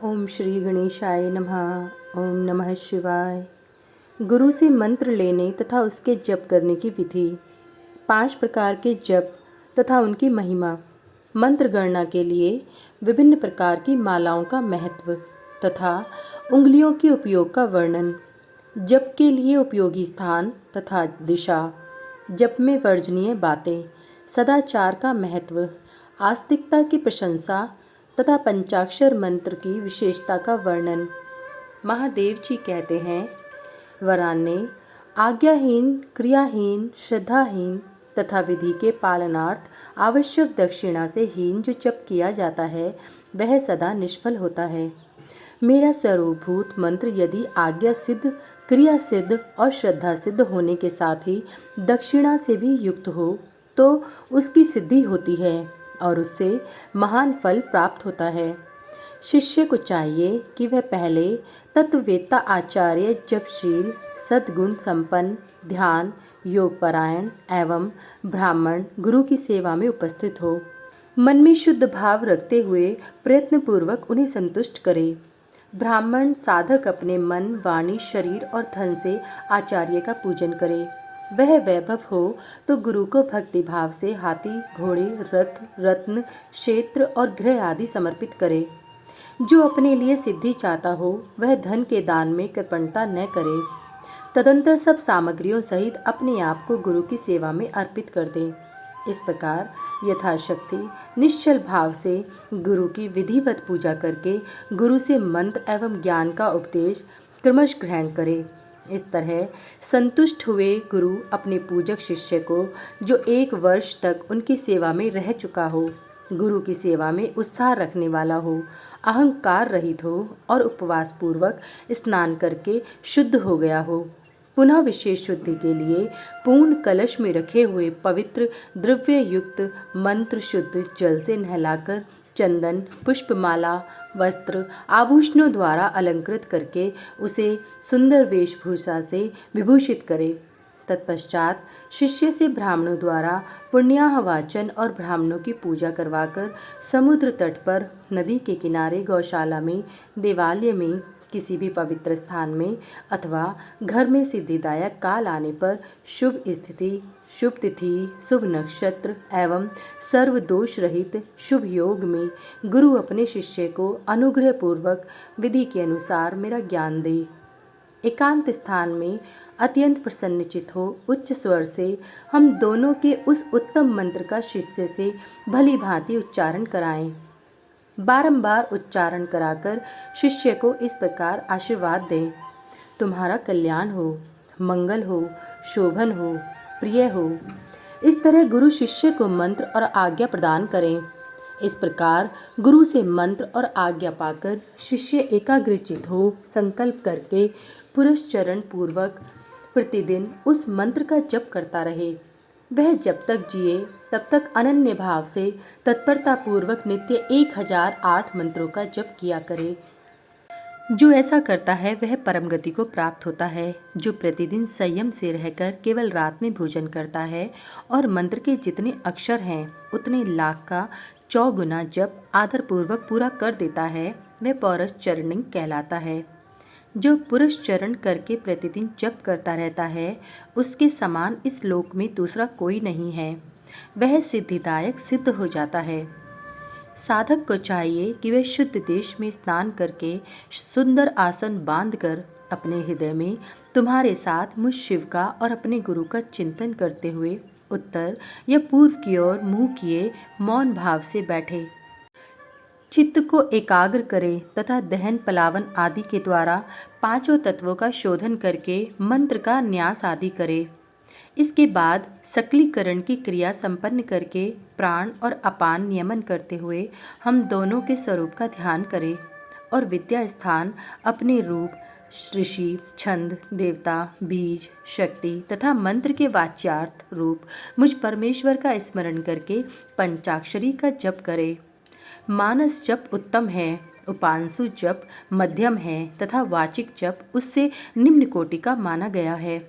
ओम श्री गणेशाय नमः। ओम नमः शिवाय। गुरु से मंत्र लेने तथा उसके जप करने की विधि। 5 प्रकार के जप तथा उनकी महिमा। मंत्र गणना के लिए विभिन्न प्रकार की मालाओं का महत्व तथा उंगलियों के उपयोग का वर्णन। जप के लिए उपयोगी स्थान तथा दिशा। जप में वर्जनीय बातें। सदाचार का महत्व। आस्तिकता की प्रशंसा तथा पंचाक्षर मंत्र की विशेषता का वर्णन। महादेव जी कहते हैं, वरान्य आज्ञाहीन, क्रियाहीन, श्रद्धाहीन तथा विधि के पालनार्थ आवश्यक दक्षिणा से हीन जो जप किया जाता है वह सदा निष्फल होता है। मेरा स्वरूपभूत मंत्र यदि आज्ञा सिद्ध, क्रिया सिद्ध और श्रद्धा सिद्ध होने के साथ ही दक्षिणा से भी युक्त हो तो उसकी सिद्धि होती है और उससे महान फल प्राप्त होता है। शिष्य को चाहिए कि वह पहले तत्ववेत्ता आचार्य, जपशील, सद्गुण संपन्न, ध्यान योगपरायण एवं ब्राह्मण गुरु की सेवा में उपस्थित हो। मन में शुद्ध भाव रखते हुए प्रयत्नपूर्वक उन्हें संतुष्ट करे। ब्राह्मण साधक अपने मन, वाणी, शरीर और धन से आचार्य का पूजन करे। वह वैभव हो तो गुरु को भक्ति भाव से हाथी, घोड़े, रथ, रत्न, क्षेत्र और गृह आदि समर्पित करे। जो अपने लिए सिद्धि चाहता हो वह धन के दान में कृपणता न करे। तदंतर सब सामग्रियों सहित अपने आप को गुरु की सेवा में अर्पित कर दें। इस प्रकार यथाशक्ति निश्चल भाव से गुरु की विधिवत पूजा करके गुरु से मंत्र एवं ज्ञान का उपदेश क्रमश ग्रहण करे। इस तरह संतुष्ट हुए गुरु अपने पूजक शिष्य को, जो 1 वर्ष तक उनकी सेवा में रह चुका हो, गुरु की सेवा में उत्साह रखने वाला हो, अहंकार रहित हो और उपवास पूर्वक स्नान करके शुद्ध हो गया हो, पुनः विशेष शुद्धि के लिए पूर्ण कलश में रखे हुए पवित्र द्रव्य युक्त मंत्र शुद्ध जल से नहलाकर चंदन, पुष्पमाला, वस्त्र, आभूषणों द्वारा अलंकृत करके उसे सुंदर वेशभूषा से विभूषित करे। तत्पश्चात शिष्य से ब्राह्मणों द्वारा पुण्याह वाचन और ब्राह्मणों की पूजा करवाकर समुद्र तट पर, नदी के किनारे, गौशाला में, देवालय में, किसी भी पवित्र स्थान में अथवा घर में सिद्धिदायक काल आने पर शुभ स्थिति, शुभ तिथि, शुभ नक्षत्र एवं सर्व दोष रहित शुभ योग में गुरु अपने शिष्य को अनुग्रह पूर्वक विधि के अनुसार मेरा ज्ञान दे। एकांत स्थान में अत्यंत प्रसन्नचित हो उच्च स्वर से हम दोनों के उस उत्तम मंत्र का शिष्य से भली भांति उच्चारण कराएं। बारंबार उच्चारण कराकर शिष्य को इस प्रकार आशीर्वाद दें, तुम्हारा कल्याण हो, मंगल हो, शोभन हो, प्रिय हो। इस तरह गुरु शिष्य को मंत्र और आज्ञा प्रदान करें। इस प्रकार गुरु से मंत्र और आज्ञा पाकर शिष्य एकाग्रचित हो संकल्प करके पुरस्चरण पूर्वक प्रतिदिन उस मंत्र का जप करता रहे। वह जब तक जिए तब तक अनन्य भाव से तत्परता पूर्वक नित्य 1008 मंत्रों का जप किया करे। जो ऐसा करता है वह परम गति को प्राप्त होता है। जो प्रतिदिन संयम से रहकर केवल रात में भोजन करता है और मंत्र के जितने अक्षर हैं उतने लाख का 100 गुना जप आदरपूर्वक पूरा कर देता है, वह पौरश्चरणिंग कहलाता है। जो पुरस्चरण करके प्रतिदिन जप करता रहता है उसके समान इस लोक में दूसरा कोई नहीं है। वह सिद्धिदायक सिद्ध हो जाता है। साधक को चाहिए कि वह शुद्ध देश में स्नान करके सुंदर आसन बांधकर अपने हृदय में तुम्हारे साथ मुझ शिव का और अपने गुरु का चिंतन करते हुए उत्तर या पूर्व की ओर मुंह किए मौन भाव से बैठे। चित्त को एकाग्र करे तथा दहन, पलावन आदि के द्वारा 5 तत्वों का शोधन करके मंत्र का न्यास आदि करे। इसके बाद सकलीकरण की क्रिया संपन्न करके प्राण और अपान नियमन करते हुए हम दोनों के स्वरूप का ध्यान करें और विद्या स्थान अपने रूप, ऋषि, छंद, देवता, बीज, शक्ति तथा मंत्र के वाच्यार्थ रूप मुझ परमेश्वर का स्मरण करके पंचाक्षरी का जप करे। मानस जप उत्तम है, उपांशु जप मध्यम है तथा वाचिक जप उससे निम्न कोटि का माना गया है।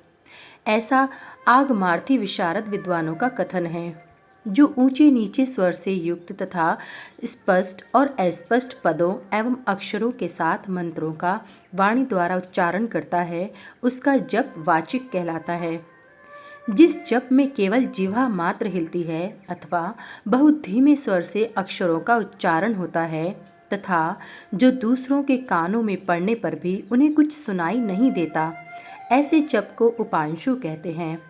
ऐसा आगमार्थी विशारद विद्वानों का कथन है। जो ऊंचे नीचे स्वर से युक्त तथा स्पष्ट और अस्पष्ट पदों एवं अक्षरों के साथ मंत्रों का वाणी द्वारा उच्चारण करता है, उसका जप वाचिक कहलाता है। जिस जप में केवल जिह्वा मात्र हिलती है अथवा बहुत धीमे स्वर से अक्षरों का उच्चारण होता है तथा जो दूसरों के कानों में पड़ने पर भी उन्हें कुछ सुनाई नहीं देता, ऐसे जप को उपांशु कहते हैं।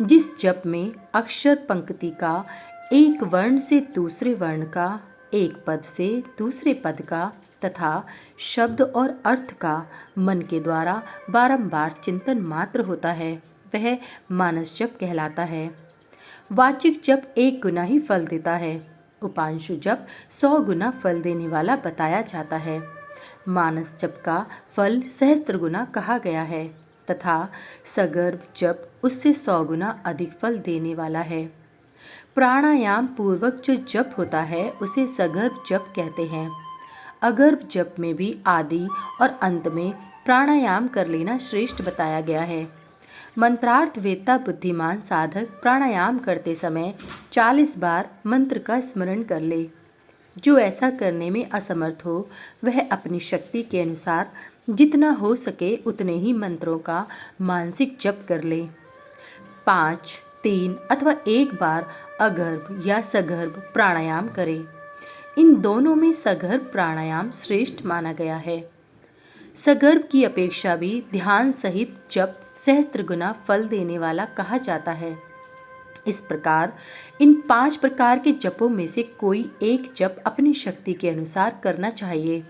जिस जप में अक्षर पंक्ति का एक वर्ण से दूसरे वर्ण का, एक पद से दूसरे पद का तथा शब्द और अर्थ का मन के द्वारा बारंबार चिंतन मात्र होता है, वह मानस जप कहलाता है। वाचिक जप 1 गुना ही फल देता है। उपांशु जप 100 गुना फल देने वाला बताया जाता है। मानस जप का फल सहस्त्र गुना कहा गया है तथा सगर्भ जप उससे 100 गुना अधिक फल देने वाला है। प्राणायाम पूर्वक जो जप होता है उसे सगर्भ जप कहते हैं। अगर्भ जप में भी आदि और अंत में प्राणायाम कर लेना श्रेष्ठ बताया गया है। मंत्रार्थ वेत्ता बुद्धिमान साधक प्राणायाम करते समय 40 बार मंत्र का स्मरण कर ले। जो ऐसा करने में असमर्थ हो वह अपनी शक्ति के अनुसार जितना हो सके उतने ही मंत्रों का मानसिक जप कर ले। 5, 3 अथवा 1 बार अगर्भ या सगर्भ प्राणायाम करे। इन दोनों में सगर्भ प्राणायाम श्रेष्ठ माना गया है। सगर्भ की अपेक्षा भी ध्यान सहित जप सहस्त्र गुना फल देने वाला कहा जाता है। इस प्रकार इन 5 प्रकार के जपों में से कोई एक जप अपनी शक्ति के अनुसार करना चाहिए।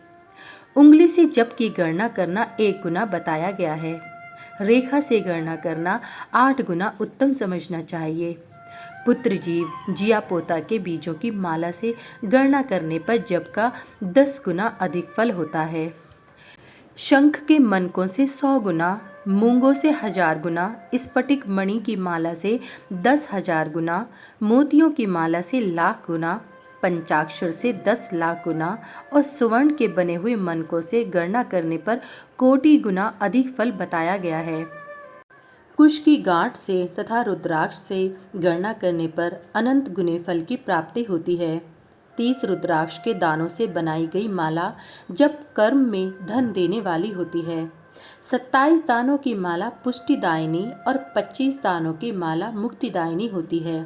उंगली से जप की गणना करना 1 गुना बताया गया है। रेखा से गणना करना 8 गुना उत्तम समझना चाहिए। पुत्र जीव जिया पोता के बीजों की माला से गणना करने पर जप का 10 गुना अधिक फल होता है। शंख के मनकों से 100 गुना, मूंगों से 1000 गुना, स्फटिक मणि की माला से 10,000 गुना, मोतियों की माला से लाख गुना, पंचाक्षर से 10 लाख गुना और सुवर्ण के बने हुए मनकों से गणना करने पर कोटि गुना अधिक फल बताया गया है। कुश की गांठ से तथा रुद्राक्ष से गणना करने पर अनंत गुने फल की प्राप्ति होती है। 30 रुद्राक्ष के दानों से बनाई गई माला जब कर्म में धन देने वाली होती है। 27 दानों की माला पुष्टिदायिनी और 25 दानों की माला मुक्तिदायिनी होती है।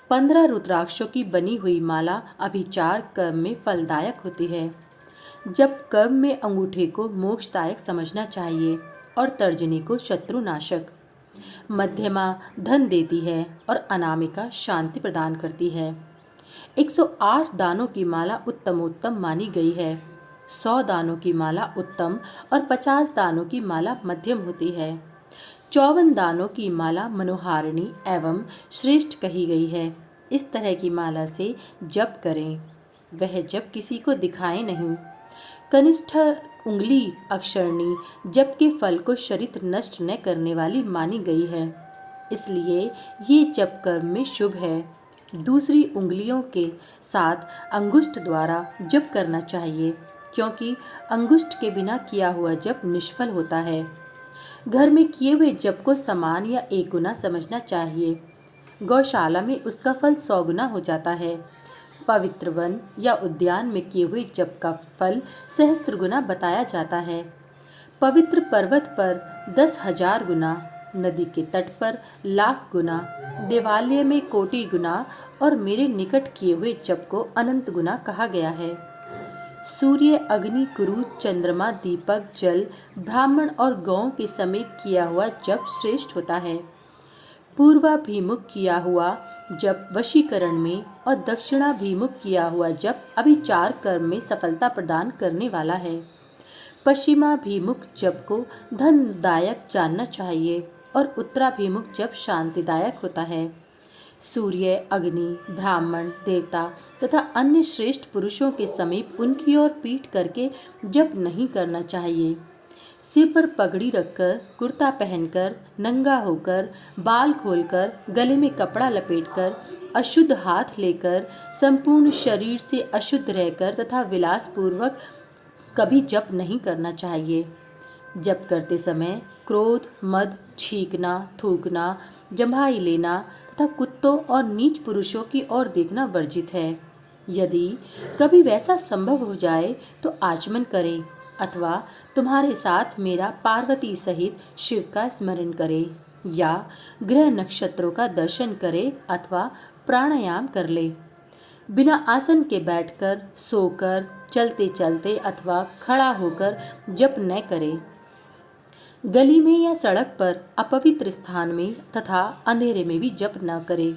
15 रुद्राक्षों की बनी हुई माला अभिचार कर्म में फलदायक होती है। जब कर्म में अंगूठे को मोक्षदायक समझना चाहिए और तर्जनी को शत्रुनाशक। मध्यमा धन देती है और अनामिका शांति प्रदान करती है। 108 दानों की माला उत्तमोत्तम मानी गई है। 100 दानों की माला उत्तम और 50 दानों की माला मध्यम होती है। 54 दानों की माला मनोहारिणी एवं श्रेष्ठ कही गई है। इस तरह की माला से जप करें, वह जप किसी को दिखाए नहीं। कनिष्ठ उंगली अक्षरणी जप के फल को शरीर नष्ट न करने वाली मानी गई है, इसलिए ये जप कर्म में शुभ है। दूसरी उंगलियों के साथ अंगुष्ठ द्वारा जप करना चाहिए, क्योंकि अंगुष्ठ के बिना किया हुआ जप निष्फल होता है। घर में किए हुए जप को समान या 1 गुना समझना चाहिए। गौशाला में उसका फल 100 गुना हो जाता है। पवित्र वन या उद्यान में किए हुए जप का फल सहस्त्र गुना बताया जाता है। पवित्र पर्वत पर 10,000 गुना, नदी के तट पर लाख गुना, देवालय में कोटि गुना और मेरे निकट किए हुए जप को अनंत गुना कहा गया है। सूर्य, अग्नि, गुरु, चंद्रमा, दीपक, जल, ब्राह्मण और गौ के समीप किया हुआ जप श्रेष्ठ होता है। पूर्वाभिमुख किया हुआ जप वशीकरण में और दक्षिणाभिमुख किया हुआ जप अभिचार कर्म में सफलता प्रदान करने वाला है। पश्चिमाभिमुख जप को धनदायक जानना चाहिए और उत्तराभिमुख जप शांतिदायक होता है। सूर्य, अग्नि, ब्राह्मण, देवता तथा अन्य श्रेष्ठ पुरुषों के समीप उनकी ओर पीठ करके जप नहीं करना चाहिए। सिर पर पगड़ी रखकर, कुर्ता पहनकर, नंगा होकर, बाल खोलकर, गले में कपड़ा लपेटकर, अशुद्ध हाथ लेकर, संपूर्ण शरीर से अशुद्ध रहकर तथा विलासपूर्वक कभी जप नहीं करना चाहिए। जप करते समय क्रोध, मद, छींकना, थूकना, जम्हाई लेना तथा कुत्तों और नीच पुरुषों की ओर देखना वर्जित है। यदि कभी वैसा संभव हो जाए तो आचमन करें अथवा तुम्हारे साथ मेरा पार्वती सहित शिव का स्मरण करे या ग्रह नक्षत्रों का दर्शन करे अथवा प्राणायाम कर ले। बिना आसन के बैठकर, सोकर, चलते चलते अथवा खड़ा होकर जप न करे। गली में या सड़क पर, अपवित्र स्थान में तथा अंधेरे में भी जप न करे।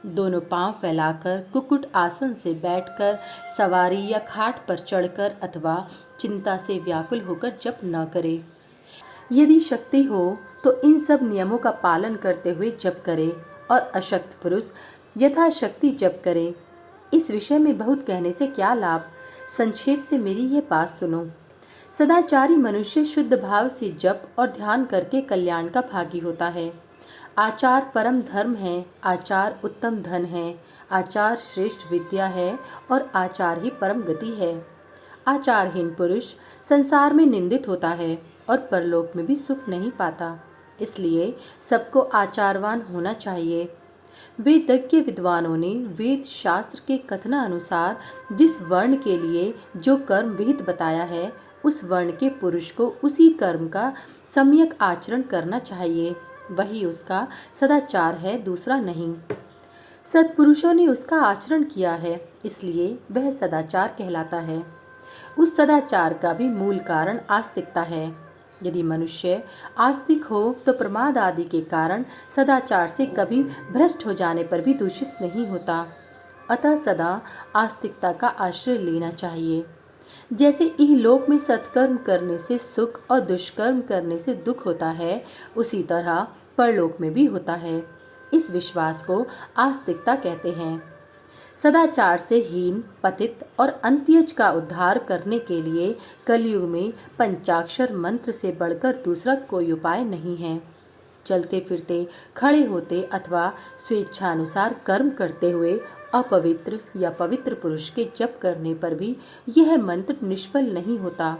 दोनों पांव फैलाकर कुक्कुट आसन से बैठकर, सवारी या खाट पर चढ़कर अथवा चिंता से व्याकुल होकर जप न करे। यदि शक्ति हो तो इन सब नियमों का पालन करते हुए जप करे और अशक्त पुरुष यथाशक्ति जप करे। इस विषय में बहुत कहने से क्या लाभ, संक्षेप से मेरी यह बात सुनो। सदाचारी मनुष्य शुद्ध भाव से जप और ध्यान करके कल्याण का भागी होता है। आचार परम धर्म है, आचार उत्तम धन है, आचार श्रेष्ठ विद्या है और आचार ही परम गति है। आचारहीन पुरुष संसार में निंदित होता है और परलोक में भी सुख नहीं पाता। इसलिए सबको आचारवान होना चाहिए। वेदज्ञ विद्वानों ने वेद शास्त्र के कथनानुसार जिस वर्ण के लिए जो कर्म विहित बताया है, उस वर्ण के पुरुष को उसी कर्म का सम्यक आचरण करना चाहिए। वही उसका सदाचार है, दूसरा नहीं। सत्पुरुषों ने उसका आचरण किया है, इसलिए वह सदाचार कहलाता है। उस सदाचार का भी मूल कारण आस्तिकता है। यदि मनुष्य आस्तिक हो तो प्रमाद आदि के कारण सदाचार से कभी भ्रष्ट हो जाने पर भी दूषित नहीं होता। अतः सदा आस्तिकता का आश्रय लेना चाहिए। जैसे इहलोक में सत्कर्म करने से सुख और दुष्कर्म करने से दुख होता है, उसी तरह परलोक में भी होता है। इस विश्वास को आस्तिकता कहते हैं। सदाचार से हीन, पतित और अंत्यज का उद्धार करने के लिए कलयुग में पंचाक्षर मंत्र से बढ़कर दूसरा कोई उपाय नहीं है। चलते फिरते, खड़े होते अथवा स्वेच्छानुसार कर्म करते हुए अपवित्र या पवित्र पुरुष के जप करने पर भी यह मंत्र निष्फल नहीं होता।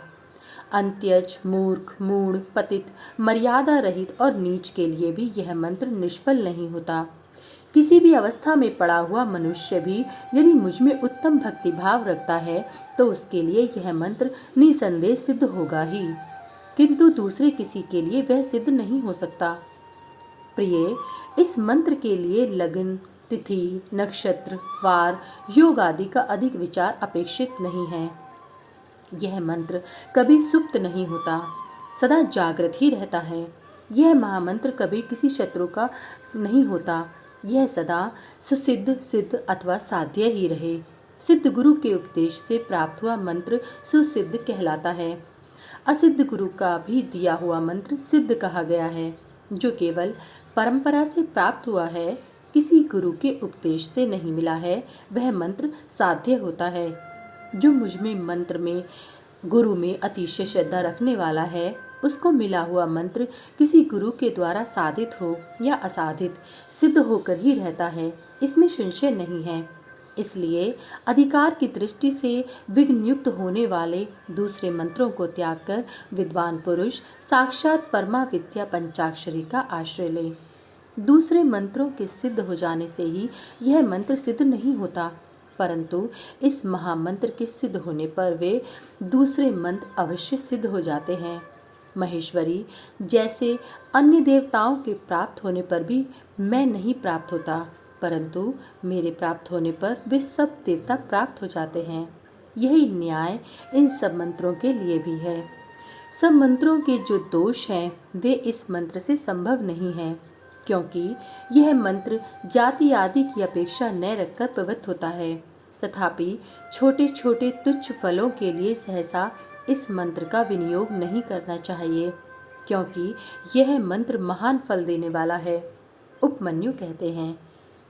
अंत्यज, मूर्ख, मूढ़, पतित, मर्यादा रहित और नीच के लिए भी यह मंत्र निष्फल नहीं होता। किसी भी अवस्था में पड़ा हुआ मनुष्य भी यदि मुझ में उत्तम भक्ति भाव रखता है तो उसके लिए यह मंत्र निसंदेह सिद्ध होगा ही, किंतु दूसरे किसी के लिए वह सिद्ध नहीं हो सकता। प्रिय, इस मंत्र के लिए लगन, तिथि, नक्षत्र, वार, योग आदि का अधिक विचार अपेक्षित नहीं है। यह मंत्र कभी सुप्त नहीं होता, सदा जागृत ही रहता है। यह महामंत्र कभी किसी शत्रु का नहीं होता। यह सदा सुसिद्ध, सिद्ध अथवा साध्य ही रहे। सिद्ध गुरु के उपदेश से प्राप्त हुआ मंत्र सुसिद्ध कहलाता है। असिद्ध गुरु का भी दिया हुआ मंत्र सिद्ध कहा गया है। जो केवल परंपरा से प्राप्त हुआ है, किसी गुरु के उपदेश से नहीं मिला है, वह मंत्र साध्य होता है। जो मुझ में मंत्र में, गुरु में अतिशय श्रद्धा रखने वाला है, उसको मिला हुआ मंत्र किसी गुरु के द्वारा साधित हो या असाधित सिद्ध होकर ही रहता है, इसमें संशय नहीं है। इसलिए अधिकार की दृष्टि से विघ्नयुक्त होने वाले दूसरे मंत्रों को त्याग कर विद्वान पुरुष साक्षात परमा विद्या पंचाक्षरी का आश्रय ले। दूसरे मंत्रों के सिद्ध हो जाने से ही यह मंत्र सिद्ध नहीं होता, परंतु इस महामंत्र के सिद्ध होने पर वे दूसरे मंत्र अवश्य सिद्ध हो जाते हैं। महेश्वरी जैसे अन्य देवताओं के प्राप्त होने पर भी मैं नहीं प्राप्त होता, परंतु मेरे प्राप्त होने पर वे सब देवता प्राप्त हो जाते हैं। यही न्याय इन सब मंत्रों के लिए भी है। सब मंत्रों के जो दोष हैं वे इस मंत्र से संभव नहीं हैं, क्योंकि यह मंत्र जाति आदि की अपेक्षा न रखकर प्रवृत्त होता है। तथापि छोटे छोटे तुच्छ फलों के लिए सहसा इस मंत्र का विनियोग नहीं करना चाहिए, क्योंकि यह मंत्र महान फल देने वाला है। उपमन्यु कहते हैं,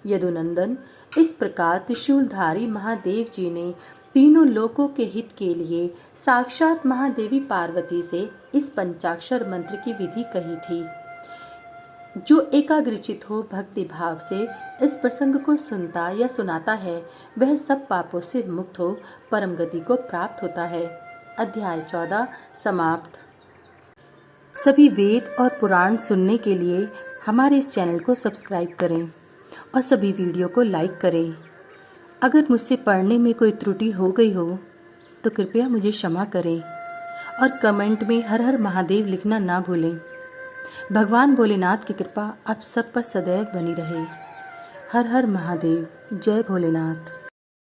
यदुनंदन, इस प्रकार त्रिशूलधारी महादेव जी ने तीनों लोकों के हित के लिए साक्षात महादेवी पार्वती से इस पंचाक्षर मंत्र की विधि कही थी। जो एकाग्रचित हो भक्ति भाव से इस प्रसंग को सुनता या सुनाता है, वह सब पापों से मुक्त हो परम गति को प्राप्त होता है। अध्याय 14 समाप्त। सभी वेद और पुराण सुनने के लिए हमारे इस चैनल को सब्सक्राइब करें। और सभी वीडियो को लाइक करें। अगर मुझसे पढ़ने में कोई त्रुटि हो गई हो तो कृपया मुझे क्षमा करें और कमेंट में हर हर महादेव लिखना ना भूलें। भगवान भोलेनाथ की कृपा आप सब पर सदैव बनी रहे। हर हर महादेव। जय भोलेनाथ।